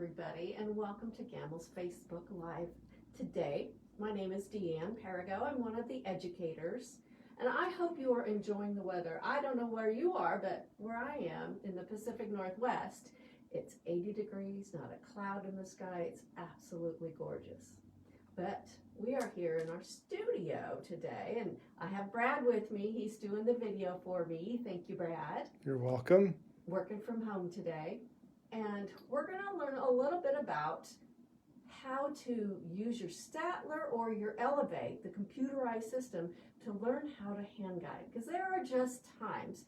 everybody, and welcome to Gamel's Facebook Live today. My name is DeAnn Perrigo. I'm one of the educators, and I hope you are enjoying the weather. I don't know where you are, but where I am in the Pacific Northwest, it's 80 degrees, not a cloud in the sky. It's absolutely gorgeous. But we are here in our studio today, and I have Brad with me. He's doing the video for me. Thank you, Brad. You're welcome. Working from home today. And we're going to learn a little bit about how to use your Statler or your Elevate, the computerized system, to learn how to hand guide. Because there are just times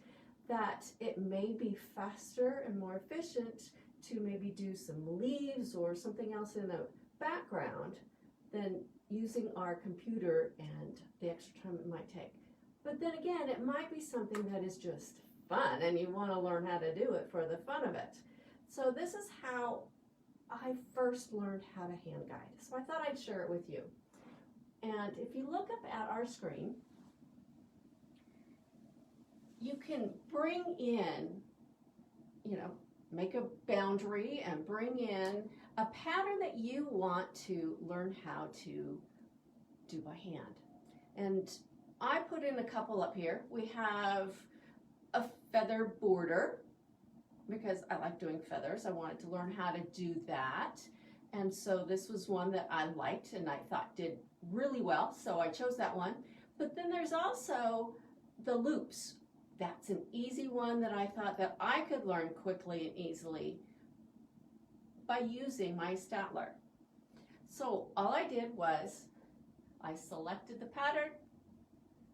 that it may be faster and more efficient to maybe do some leaves or something else in the background than using our computer and the extra time it might take. But then again, it might be something that is just fun and you want to learn how to do it for the fun of it. So this is how I first learned how to hand guide. So I thought I'd share it with you. And if you look up at our screen, you can bring in, make a boundary and bring in a pattern that you want to learn how to do by hand. And I put in a couple up here. We have a feather border, because I like doing feathers. I wanted to learn how to do that. And so this was one that I liked and I thought did really well, so I chose that one. But then there's also the loops. That's an easy one that I thought that I could learn quickly and easily by using my Statler. So all I did was I selected the pattern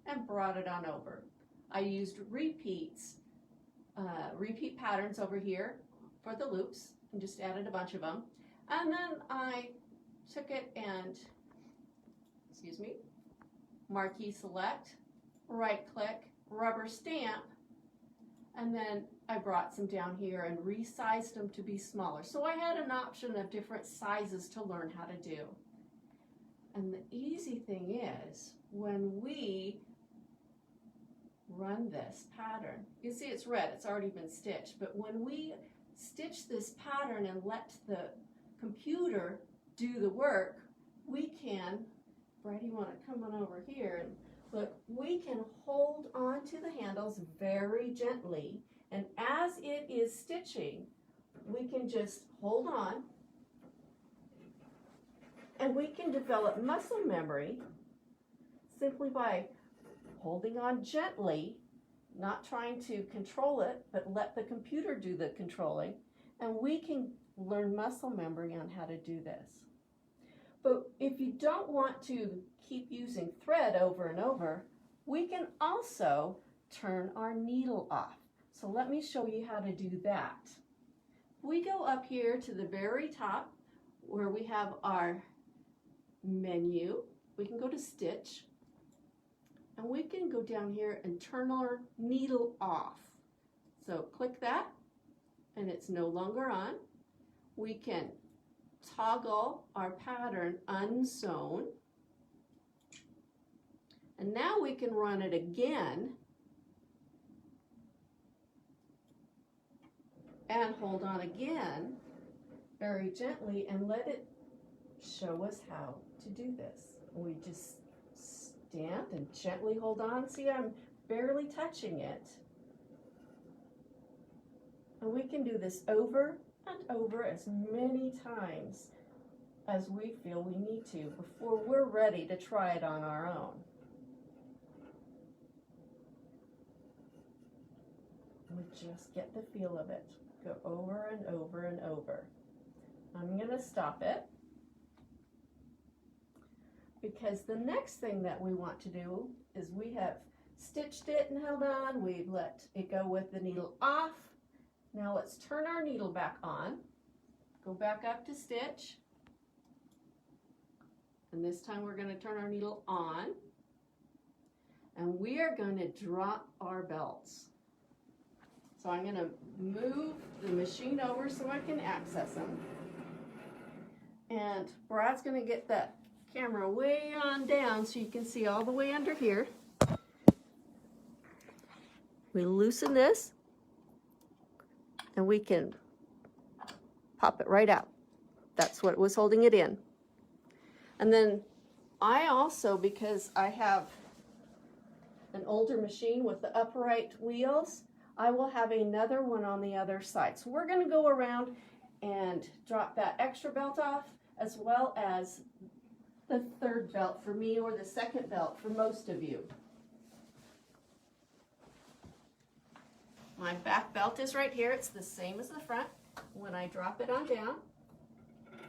and brought it on over. I used repeat patterns over here for the loops and just added a bunch of them. And then I took it and, marquee select, right click, rubber stamp, and then I brought some down here and resized them to be smaller. So I had an option of different sizes to learn how to do. And the easy thing is, when we run this pattern, you see it's red, it's already been stitched, but when we stitch this pattern and let the computer do the work, we can, Brad, you want to come on over here and look, we can hold on to the handles very gently, and as it is stitching, we can just hold on, and we can develop muscle memory simply by holding on gently, not trying to control it, but let the computer do the controlling, and we can learn muscle memory on how to do this. But if you don't want to keep using thread over and over, we can also turn our needle off. So let me show you how to do that. We go up here to the very top where we have our menu. We can go to Stitch, and we can go down here and turn our needle off. So click that, and it's no longer on. We can toggle our pattern unsewn. And now we can run it again and hold on again very gently and let it show us how to do this. We just stand and gently hold on. See, I'm barely touching it. And we can do this over and over as many times as we feel we need to before we're ready to try it on our own. We just get the feel of it. Go over and over and over. I'm going to stop it, because the next thing that we want to do is we have stitched it and held on. We've let it go with the needle off. Now let's turn our needle back on. Go back up to stitch. And this time we're going to turn our needle on. And we are going to drop our belts. So I'm going to move the machine over so I can access them. And Brad's going to get that camera way on down so you can see all the way under here. We loosen this and we can pop it right out. That's what was holding it in. And then I also, because I have an older machine with the upright wheels, I will have another one on the other side. So we're going to go around and drop that extra belt off, as well as the third belt for me, or the second belt for most of you. My back belt is right here. It's the same as the front. When I drop it on down,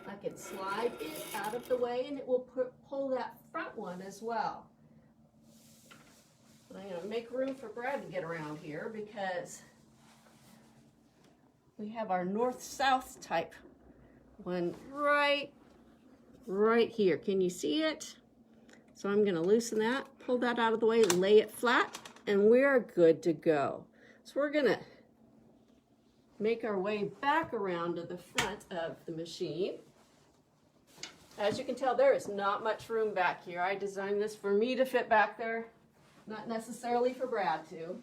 I can slide it out of the way and it will pull that front one as well. But I'm going to make room for Brad to get around here because we have our north-south type one right here. Can you see it? So I'm going to loosen that, pull that out of the way, lay it flat, and we're good to go. So we're going to make our way back around to the front of the machine. As you can tell, there is not much room back here. I designed this for me to fit back there, not necessarily for Brad to.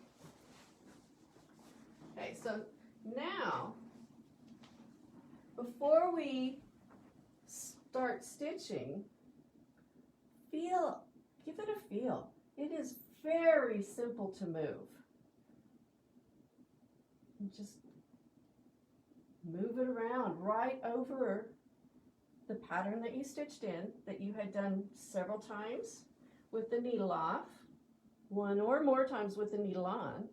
Okay, so now, before we start stitching, give it a feel. It is very simple to move. And just move it around right over the pattern that you stitched in, that you had done several times with the needle off, one or more times with the needle on,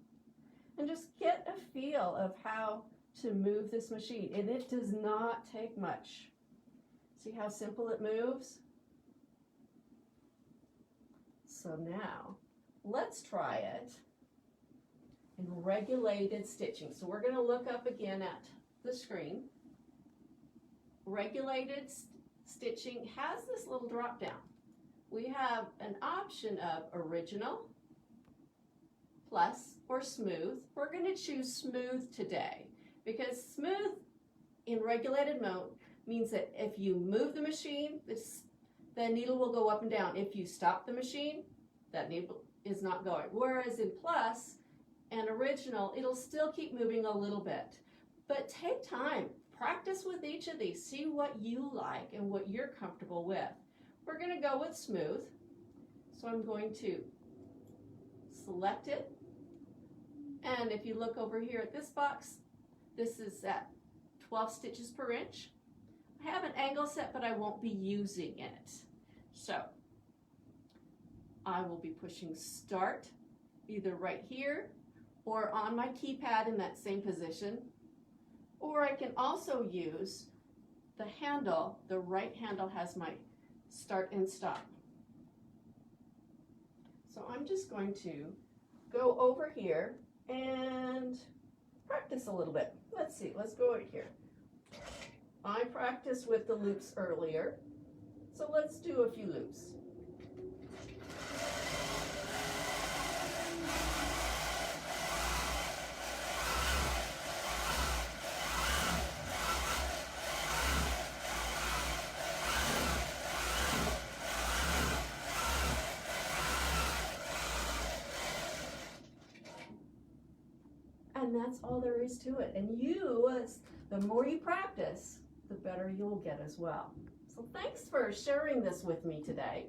and just get a feel of how to move this machine. And it does not take much. See how simple it moves? So now, let's try it in regulated stitching. So we're going to look up again at the screen. Regulated stitching has this little drop down. We have an option of original, plus, or smooth. We're going to choose smooth today because smooth in regulated mode means that if you move the machine, the needle will go up and down. If you stop the machine, that needle is not going. Whereas in plus and original, it'll still keep moving a little bit. But take time. Practice with each of these. See what you like and what you're comfortable with. We're going to go with smooth. So I'm going to select it. And if you look over here at this box, this is at 12 stitches per inch. I have an angle set, but I won't be using it. So I will be pushing start either right here or on my keypad in that same position. Or I can also use the handle. The right handle has my start and stop. So I'm just going to go over here and practice a little bit. Let's see, let's go over here. I practiced with the loops earlier, so let's do a few loops. And that's all there is to it. And the more you practice, the better you'll get as well. So thanks for sharing this with me today.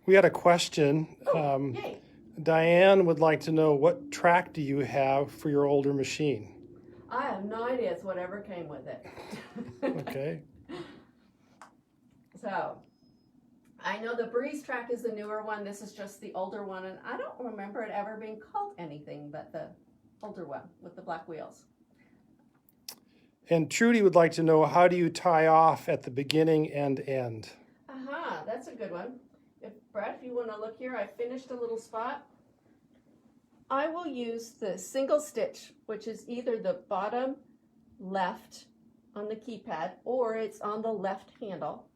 We had a question. Yay. Diane would like to know, what track do you have for your older machine? I have no idea. It's whatever came with it. Okay. So I know the Breeze track is the newer one. This is just the older one. And I don't remember it ever being called anything but the older one with the black wheels. And Trudy would like to know, how do you tie off at the beginning and end? That's a good one. Brad, if you want to look here, I finished a little spot. I will use the single stitch, which is either the bottom left on the keypad or it's on the left handle.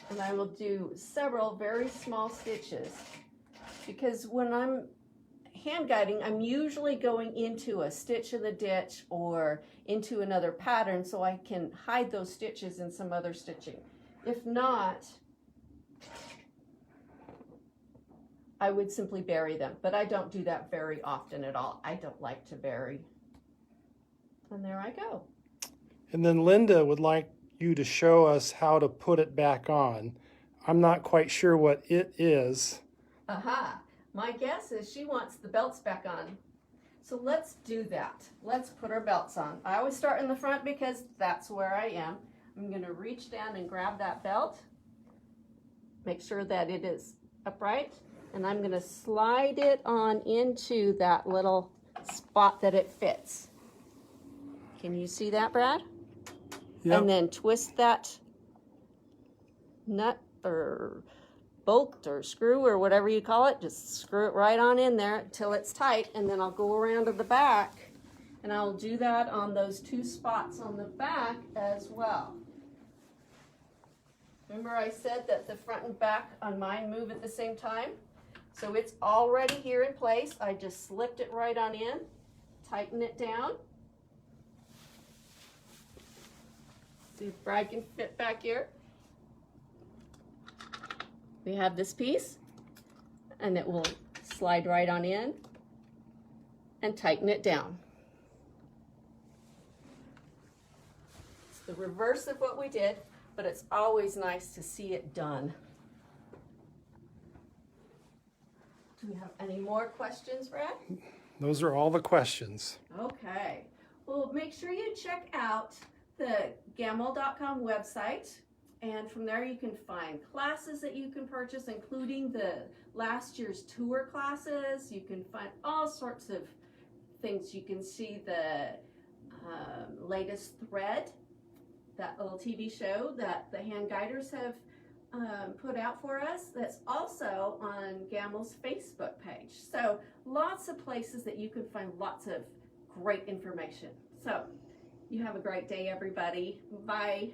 And I will do several very small stitches because when I'm hand guiding, I'm usually going into a stitch in the ditch or into another pattern so I can hide those stitches in some other stitching. If not, I would simply bury them, but I don't do that very often at all. I don't like to bury. And there I go. And then Linda would like you to show us how to put it back on. I'm not quite sure what it is. Aha, my guess is she wants the belts back on. So let's do that. Let's put our belts on. I always start in the front because that's where I am. I'm gonna reach down and grab that belt. Make sure that it is upright. And I'm gonna slide it on into that little spot that it fits. Can you see that, Brad? Yep. And then twist that nut or bolt or screw or whatever you call it. Just screw it right on in there until it's tight, and then I'll go around to the back and I'll do that on those 2 spots on the back as well. Remember I said that the front and back on mine move at the same time? So it's already here in place. I just slipped it right on in, tighten it down. See if Brad can fit back here. We have this piece, and it will slide right on in and tighten it down. It's the reverse of what we did, but it's always nice to see it done. Do we have any more questions, Brad? Those are all the questions. Okay. Well, make sure you check out the gamble.com website, and from there you can find classes that you can purchase, including the last year's tour classes. You can find all sorts of things. You can see the latest Thread, that little TV show that the hand guiders have put out for us. That's also on Gamble's Facebook page. So lots of places that you can find lots of great information. So you have a great day, everybody. Bye.